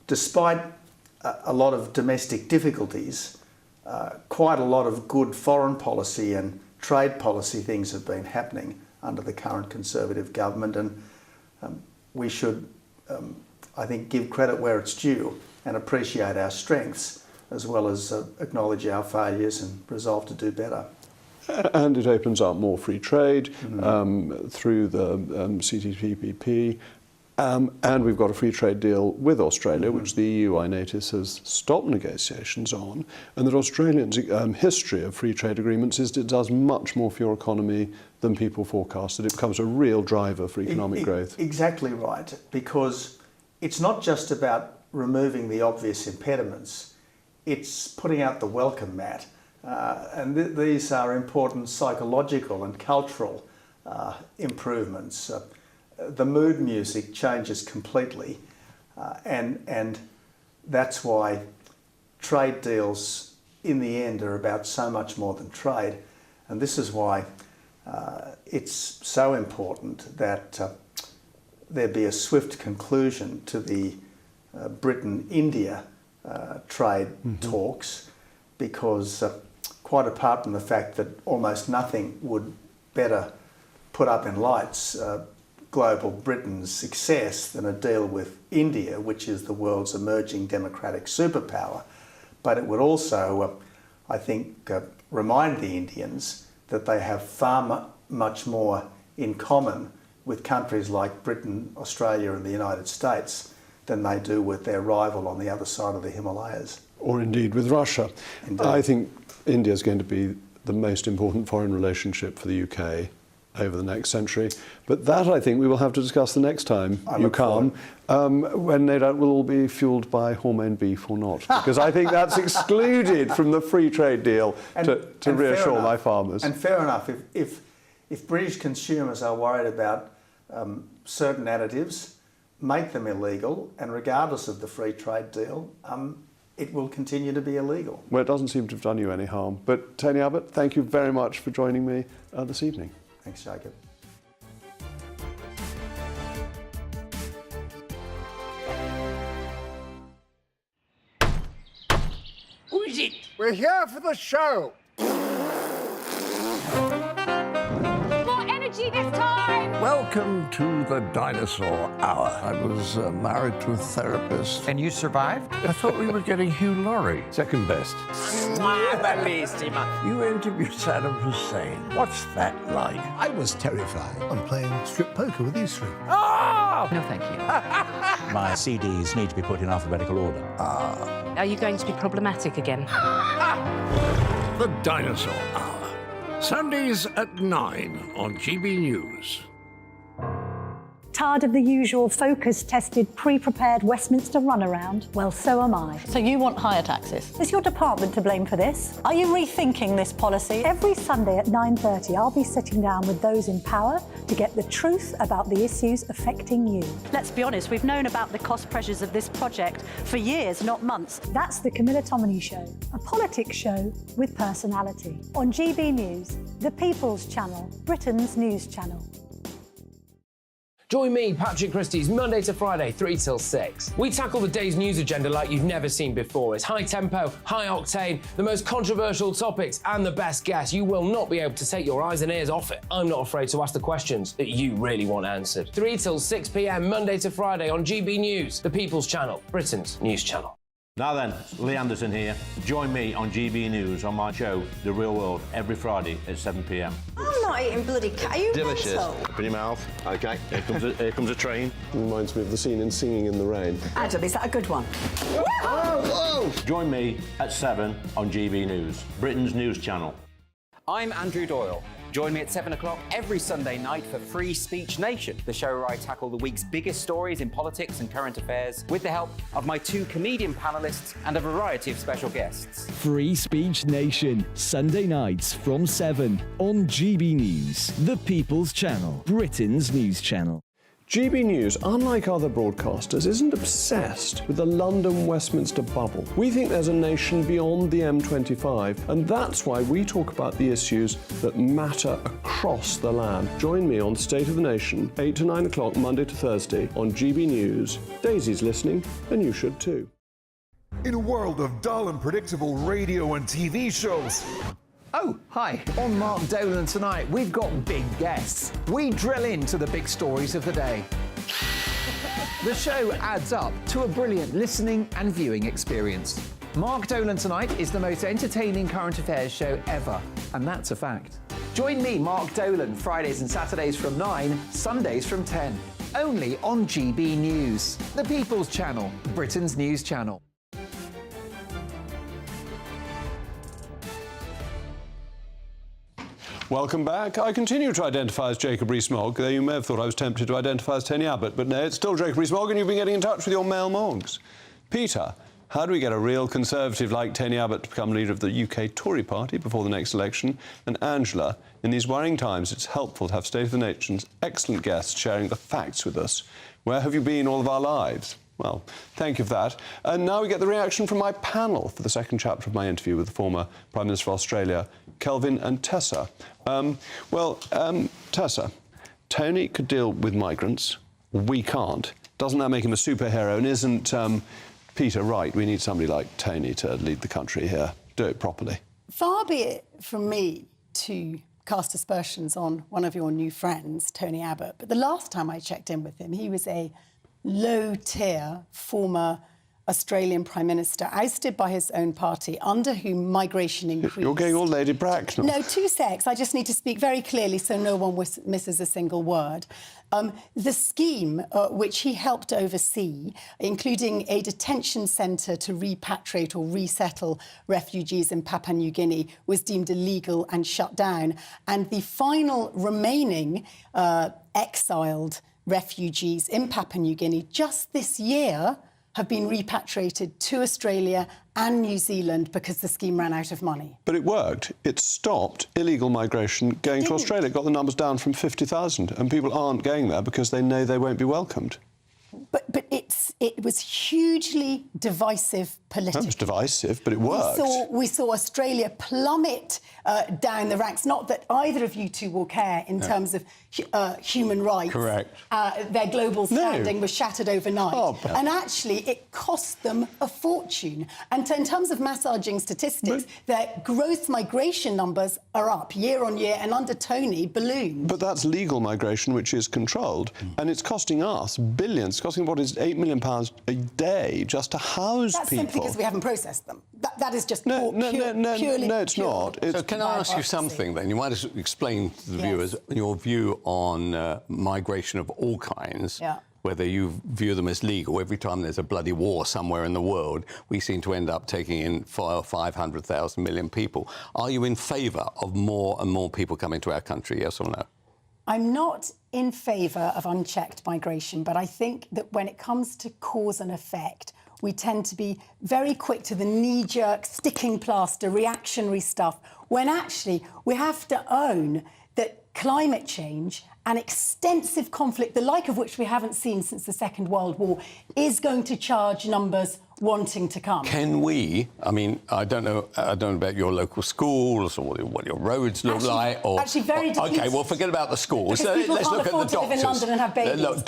X: despite a lot of domestic difficulties, quite a lot of good foreign policy and trade policy things have been happening under the current Conservative government, and we should, I think, give credit where it's due and appreciate our strengths, as well as acknowledge our failures and resolve to do better.
H: And it opens up more free trade through the CTPP. And we've got a free trade deal with Australia, which the EU, I notice, has stopped negotiations on, and that Australia's history of free trade agreements is it does much more for your economy than people forecasted. It becomes a real driver for economic growth.
X: Exactly right, because it's not just about removing the obvious impediments, it's putting out the welcome mat and these are important psychological and cultural improvements. The mood music changes completely, and that's why trade deals in the end are about so much more than trade, and this is why it's so important that there be a swift conclusion to the Britain-India trade talks, because quite apart from the fact that almost nothing would better put up in lights global Britain's success than a deal with India, which is the world's emerging democratic superpower. But it would also, I think, remind the Indians that they have far much more in common with countries like Britain, Australia and the United States than they do with their rival on the other side of the Himalayas.
H: Or indeed with Russia.
X: Indeed.
H: I think India is going to be the most important foreign relationship for the UK over the next century. But that, I think, we will have to discuss the next time you come, when no doubt we'll all be fuelled by hormone beef or not. Because I think that's excluded from the free trade deal to reassure my farmers.
X: And fair enough, if British consumers are worried about certain additives, make them illegal, and regardless of the free trade deal, it will continue to be illegal.
H: Well, it doesn't seem to have done you any harm. But Tony Abbott, thank you very much for joining me this evening.
X: Thanks, Jacob.
U: Who is it? We're here for the show.
L: More energy this time!
U: Welcome to the dinosaur hour. I was married to a therapist.
O: And you survived?
U: I thought we were getting Hugh Laurie. Second best. You interviewed Saddam Hussein. What's that like?
M: I was terrified. I'm playing strip poker with you three.
O: Oh! No, thank you. My CDs need to be put in alphabetical order.
L: Are you going to be problematic again?
U: The Dinosaur Hour. Sundays at 9 on GB News.
D: Tired of the usual focus-tested, pre-prepared Westminster runaround? Well, so am I.
A: So you want higher taxes?
D: Is your department to blame for this? Are you rethinking this policy? Every Sunday at 9:30, I'll be sitting down with those in power to get the truth about the issues affecting you.
E: Let's be honest, we've known about the cost pressures of this project for years, not months.
D: That's the Camilla Tominey Show, a politics show with personality. On GB News, the People's Channel, Britain's news channel.
C: Join me, Patrick Christie's, Monday to Friday, 3 till 6. We tackle the day's news agenda like you've never seen before. It's high tempo, high octane, the most controversial topics and the best guests. You will not be able to take your eyes and ears off it. I'm not afraid to ask the questions that you really want answered. 3 till 6 p.m, Monday to Friday on GB News, the People's Channel, Britain's news channel.
B: Now then, Lee Anderson here. Join me on GB News on my show, The Real World, every Friday at 7 p.m.
J: I'm not eating bloody cat. Are you
R: Delicious.
J: mental?
R: Open your mouth. OK, here comes a train.
H: Reminds me of the scene in Singing in the Rain.
A: Adam, is that a good one?
R: Whoa!
B: Join me at 7 on GB News, Britain's news channel.
G: I'm Andrew Doyle. Join me at 7 o'clock every Sunday night for Free Speech Nation, the show where I tackle the week's biggest stories in politics and current affairs with the help of my 2 comedian panellists and a variety of special guests.
T: Free Speech Nation, Sunday nights from 7 on GB News, the People's Channel, Britain's news channel.
H: GB News, unlike other broadcasters, isn't obsessed with the London-Westminster bubble. We think there's a nation beyond the M25, and that's why we talk about the issues that matter across the land. Join me on State of the Nation, 8 to 9 o'clock, Monday to Thursday, on GB News. Daisy's listening, and you should too.
P: In a world of dull and predictable radio and TV shows,
V: Oh, hi. On Mark Dolan tonight, we've got big guests. We drill into the big stories of the day. The show adds up to a brilliant listening and viewing experience. Mark Dolan Tonight is the most entertaining current affairs show ever, and that's a fact. Join me, Mark Dolan, Fridays and Saturdays from 9, Sundays from 10. Only on GB News, the People's Channel, Britain's news channel.
H: Welcome back. I continue to identify as Jacob Rees-Mogg, though you may have thought I was tempted to identify as Tony Abbott, but no, it's still Jacob Rees-Mogg, and you've been getting in touch with your male Moggs. Peter How do we get a real Conservative like Tony Abbott to become leader of the UK Tory party before the next election? And Angela, in these worrying times, it's helpful to have State of the Nation's excellent guests sharing the facts with us. Where have you been all of our lives? Well, thank you for that. And now we get the reaction from my panel for the second chapter of my interview with the former Prime Minister of Australia, Kelvin and Tessa. Tessa, Tony could deal with migrants. We can't. Doesn't that make him a superhero? And isn't Peter right? We need somebody like Tony to lead the country here. Do it properly.
K: Far be it from me to cast aspersions on one of your new friends, Tony Abbott, but the last time I checked in with him, he was a low-tier former Australian Prime Minister, ousted by his own party, under whom migration increased.
H: You're getting all Lady Bracknell.
K: No, 2 secs. I just need to speak very clearly so no one misses a single word. The scheme which he helped oversee, including a detention centre to repatriate or resettle refugees in Papua New Guinea, was deemed illegal and shut down. And the final remaining exiled refugees in Papua New Guinea just this year have been repatriated to Australia and New Zealand because the scheme ran out of money.
H: But it worked. It stopped illegal migration going to Australia. It got the numbers down from 50,000, and people aren't going there because they know they won't be welcomed.
K: But it was hugely divisive politically.
H: That was divisive, but it worked.
K: We saw Australia plummet down the ranks. Not that either of you two will care in terms of human rights.
H: Correct.
K: Their global standing was shattered overnight. And actually, it cost them a fortune. And in terms of massaging statistics, their gross migration numbers are up year on year, and under Tony, ballooned.
H: But that's legal migration, which is controlled, and it's costing us billions. It's costing what is £8 million a day just to house
K: That's
H: people.
K: simply because we haven't processed them. That is just
H: No,
K: purely...
H: it's not.
N: So can I ask you something then? You might just explain to the viewers your view on migration of all kinds.
K: Yeah.
N: Whether you view them as legal. Every time there's a bloody war somewhere in the world, we seem to end up taking in 500,000 million people. Are you in favour of more and more people coming to our country, yes or no?
K: I'm not in favour of unchecked migration, but I think that when it comes to cause and effect, we tend to be very quick to the knee-jerk, sticking plaster, reactionary stuff, when actually we have to own that climate change and extensive conflict, the like of which we haven't seen since the Second World War, is going to charge numbers wanting to come.
N: Can we? I mean, I don't know about your local schools or what your roads look like. Or
K: actually, very different.
N: Okay, well, forget about the schools.
K: Let's
N: look at the
K: to live in London and have babies.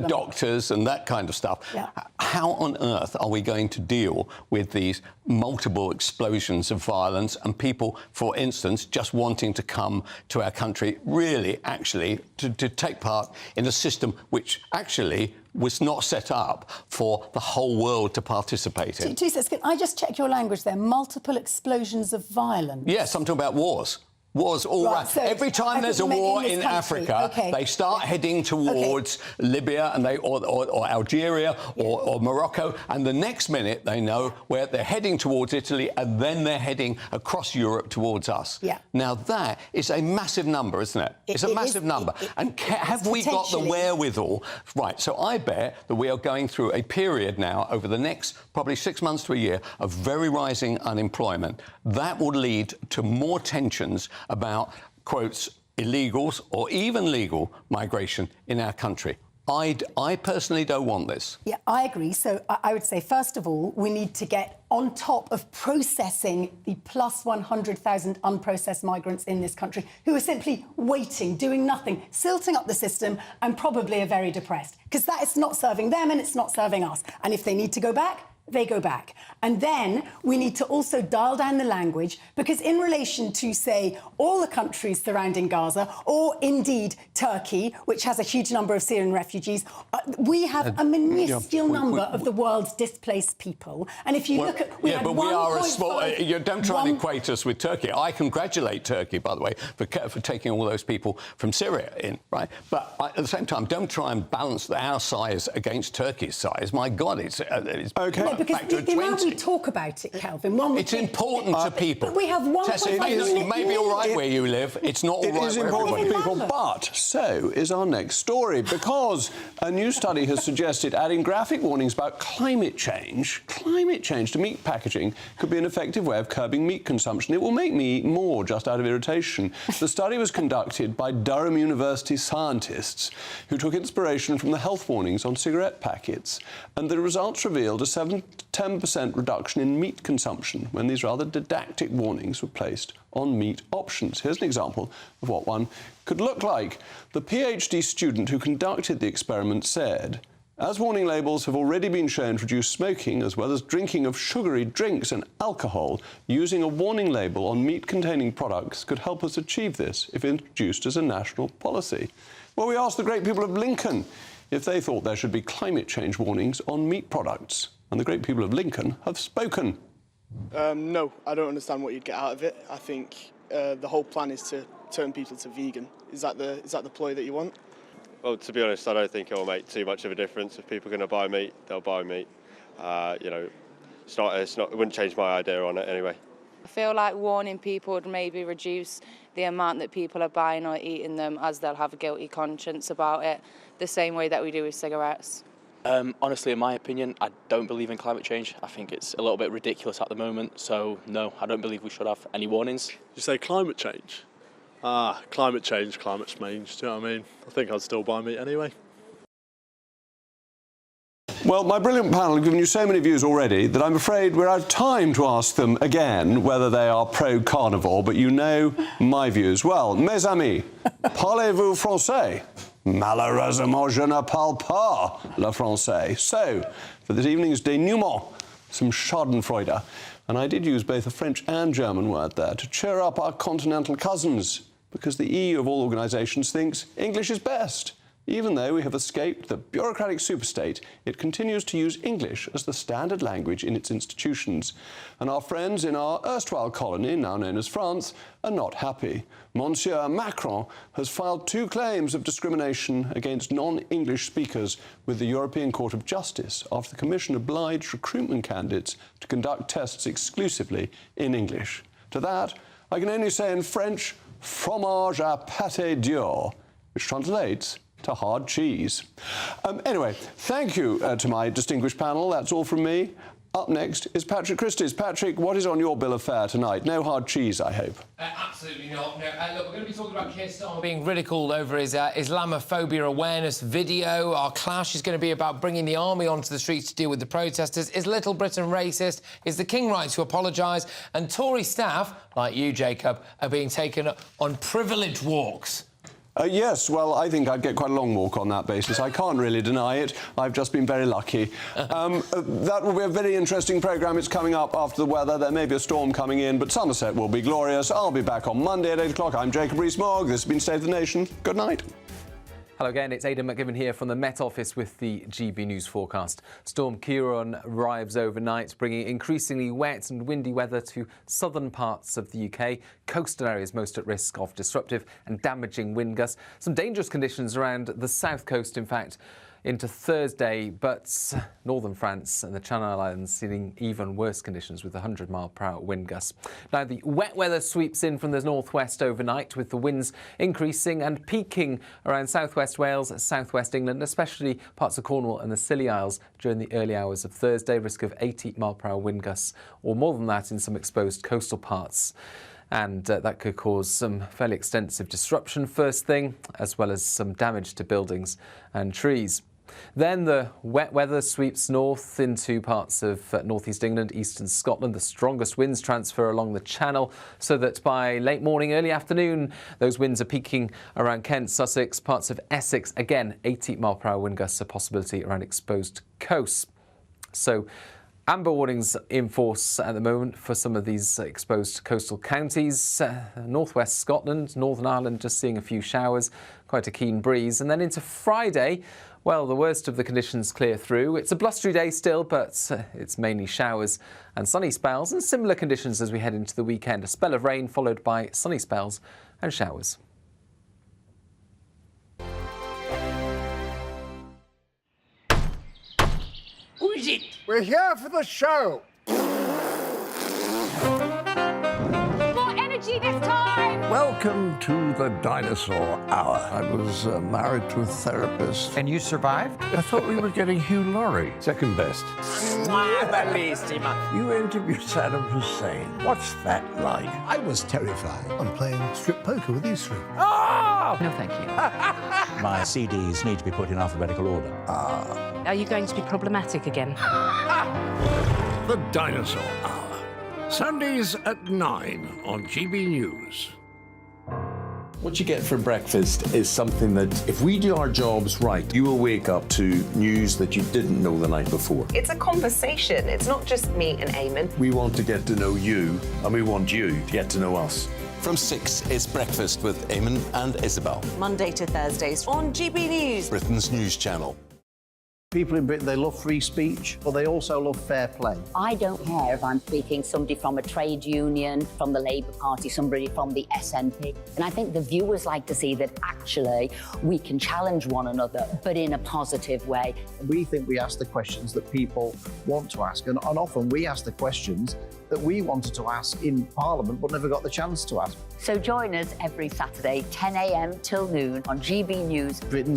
N: Doctors and that kind of stuff.
K: Yeah.
N: How on earth are we going to deal with these multiple explosions of violence and people, for instance, just wanting to come to our country, really, actually, to take part in a system which actually was not set up for the whole world to participate in?
K: Two seconds. Can I just check your language there? Multiple explosions of violence.
N: Yes, I'm talking about wars. Wars all right.
K: So
N: every time there's a war in Africa, they start heading towards Libya and or Algeria or Morocco, and the next minute they know where they're heading towards Italy, and then they're heading across Europe towards us.
K: Yeah.
N: Now that is a massive number, isn't it? It's a massive number. And have we got the wherewithal? Right. So I bet that we are going through a period now over the next probably 6 months to a year of very rising unemployment. That will lead to more tensions about, quotes, illegals or even legal migration in our country. I personally don't want this.
K: Yeah, I agree. So I would say, first of all, we need to get on top of processing the plus 100,000 unprocessed migrants in this country who are simply waiting, doing nothing, silting up the system, and probably are very depressed. Because that is not serving them and it's not serving us. And if they need to go back, they go back. And then we need to also dial down the language, because in relation to, say, all the countries surrounding Gaza, or indeed Turkey, which has a huge number of Syrian refugees, we have a minuscule number of the world's displaced people. And if you look at...
N: we are a small... You don't try and equate us with Turkey. I congratulate Turkey, by the way, for taking all those people from Syria in, right? But at the same time, don't try and balance our size against Turkey's size. My God, it's...
H: OK.
K: because
N: factor of
K: the amount
N: 20.
K: we talk about it, Calvin,
N: It's important to people.
K: But we have 1.5
N: Tessa, it may be all right where you live. It's not all right
H: It is
N: where
H: important
N: everybody
H: for people, but so is our next story, because a new study has suggested adding graphic warnings about climate change to meat packaging could be an effective way of curbing meat consumption. It will make me eat more just out of irritation. The study was conducted by Durham University scientists who took inspiration from the health warnings on cigarette packets, and the results revealed a 7-10% reduction in meat consumption when these rather didactic warnings were placed on meat options. Here's an example of what one could look like. The PhD student who conducted the experiment said, as warning labels have already been shown to reduce smoking as well as drinking of sugary drinks and alcohol, using a warning label on meat-containing products could help us achieve this if introduced as a national policy. Well, we asked the great people of Lincoln if they thought there should be climate change warnings on meat products. And the great people of Lincoln have spoken.
I: No, I don't understand what you'd get out of it. I think the whole plan is to turn people to vegan. Is that the ploy that you want?
Q: Well, to be honest, I don't think it will make too much of a difference. If people are going to buy meat, they'll buy meat. It wouldn't change my idea on it anyway.
S: I feel like warning people would maybe reduce the amount that people are buying or eating them, as they'll have a guilty conscience about it, the same way that we do with cigarettes.
W: Honestly, in my opinion, I don't believe in climate change. I think it's a little bit ridiculous at the moment. So, no, I don't believe we should have any warnings.
Y: You say climate change? Climate change, do you know what I mean? I think I'd still buy meat anyway.
H: Well, my brilliant panel have given you so many views already that I'm afraid we're out of time to ask them again whether they are pro-carnivore, but you know my views. Well, mes amis, parlez-vous français? Malheureusement, je ne parle pas le français. So, for this evening's denouement, some schadenfreude. And I did use both a French and German word there to cheer up our continental cousins, because the EU of all organisations thinks English is best. Even though we have escaped the bureaucratic superstate, it continues to use English as the standard language in its institutions. And our friends in our erstwhile colony, now known as France, are not happy. Monsieur Macron has filed 2 claims of discrimination against non-English speakers with the European Court of Justice after the Commission obliged recruitment candidates to conduct tests exclusively in English. To that, I can only say in French, fromage à pâté dur, which translates to hard cheese. Anyway, thank you to my distinguished panel. That's all from me. Up next is Patrick Christys. Patrick, what is on your bill of fare tonight? No hard cheese, I hope.
C: Absolutely not. No, look, we're going to be talking about Keir Starmer being ridiculed over his Islamophobia awareness video. Our clash is going to be about bringing the army onto the streets to deal with the protesters. Is Little Britain racist? Is the King right to apologise? And Tory staff, like you, Jacob, are being taken on privileged walks.
H: Yes, well, I think I'd get quite a long walk on that basis. I can't really deny it. I've just been very lucky. That will be a very interesting programme. It's coming up after the weather. There may be a storm coming in, but Somerset will be glorious. I'll be back on Monday at 8 o'clock. I'm Jacob Rees-Mogg. This has been State of the Nation. Good night.
G: Hello again, it's Aidan McGibbon here from the Met Office with the GB News forecast. Storm Ciarán arrives overnight, bringing increasingly wet and windy weather to southern parts of the UK. Coastal areas most at risk of disruptive and damaging wind gusts. Some dangerous conditions around the south coast, in fact, into Thursday, but northern France and the Channel Islands seeing even worse conditions with 100-mile-per-hour wind gusts. Now, the wet weather sweeps in from the northwest overnight, with the winds increasing and peaking around southwest Wales, southwest England, especially parts of Cornwall and the Scilly Isles during the early hours of Thursday. Risk of 80-mile-per-hour wind gusts, or more than that in some exposed coastal parts. And that could cause some fairly extensive disruption first thing, as well as some damage to buildings and trees. Then the wet weather sweeps north into parts of northeast England, eastern Scotland. The strongest winds transfer along the Channel, so that by late morning, early afternoon, those winds are peaking around Kent, Sussex, parts of Essex. Again, 80-mile-per-hour wind gusts, a possibility around exposed coasts. So amber warnings in force at the moment for some of these exposed coastal counties. Northwest Scotland, Northern Ireland just seeing a few showers, quite a keen breeze. And then into Friday, well, the worst of the conditions clear through. It's a blustery day still, but it's mainly showers and sunny spells, and similar conditions as we head into the weekend. A spell of rain followed by sunny spells and showers.
Z: Who is it?
U: We're here for the show.
F: More energy this time!
U: Welcome to the Dinosaur Hour. I was married to a therapist.
G: And you survived?
U: I thought we were getting Hugh Laurie.
N: Second best.
U: You interviewed Saddam Hussein. What's that like?
L: I was terrified. I'm playing strip poker with these three.
G: Oh! No, thank you.
M: My CDs need to be put in alphabetical order.
F: Are you going to be problematic again?
U: The Dinosaur Hour. Sundays at 9 on GB News.
R: What you get for breakfast is something that, if we do our jobs right, you will wake up to news that you didn't know the night before.
O: It's a conversation. It's not just me and Eamon.
R: We want to get to know you, and we want you to get to know us. From 6, it's Breakfast with Eamon and Isabel.
O: Monday to Thursdays on GB News.
R: Britain's news channel.
L: People in Britain, they love free speech, but they also love fair play.
X: I don't care if I'm speaking somebody from a trade union, from the Labour Party, somebody from the SNP. And I think the viewers like to see that actually we can challenge one another, but in a positive way.
L: We think we ask the questions that people want to ask, and often we ask the questions that we wanted to ask in Parliament but never got the chance to ask.
X: So join us every Saturday, 10 a.m. till noon on GB News.
L: Britain's